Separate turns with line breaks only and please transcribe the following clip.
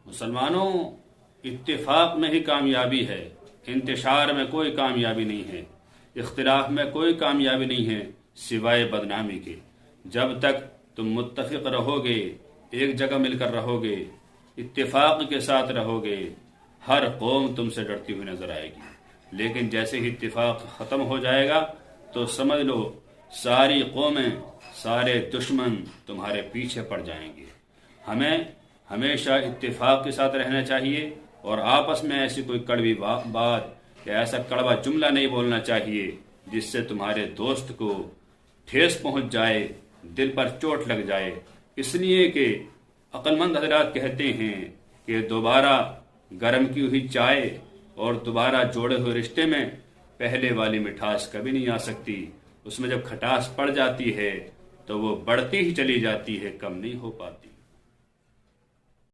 مسلمانوں، اتفاق میں ہی کامیابی ہے، انتشار میں کوئی کامیابی نہیں ہے، اختلاف میں کوئی کامیابی نہیں ہے سوائے بدنامی کے۔ جب تک تم متفق رہو گے، ایک جگہ مل کر رہو گے، اتفاق کے ساتھ رہو گے، ہر قوم تم سے ڈرتی ہوئی نظر آئے گی۔ لیکن جیسے ہی اتفاق ختم ہو جائے گا تو سمجھ لو ساری قومیں، سارے دشمن تمہارے پیچھے پڑ جائیں گے۔ ہمیں ہمیشہ اتفاق کے ساتھ رہنا چاہیے اور آپس میں ایسی کوئی کڑوی بات یا ایسا کڑوا جملہ نہیں بولنا چاہیے جس سے تمہارے دوست کو ٹھیس پہنچ جائے، دل پر چوٹ لگ جائے۔ اس لیے کہ عقل مند حضرات کہتے ہیں کہ دوبارہ گرم کی ہوئی چائے اور دوبارہ جوڑے ہوئے رشتے میں پہلے والی مٹھاس کبھی نہیں آ سکتی۔ اس میں جب کھٹاس پڑ جاتی ہے تو وہ بڑھتی ہی چلی جاتی ہے، کم نہیں ہو پاتی۔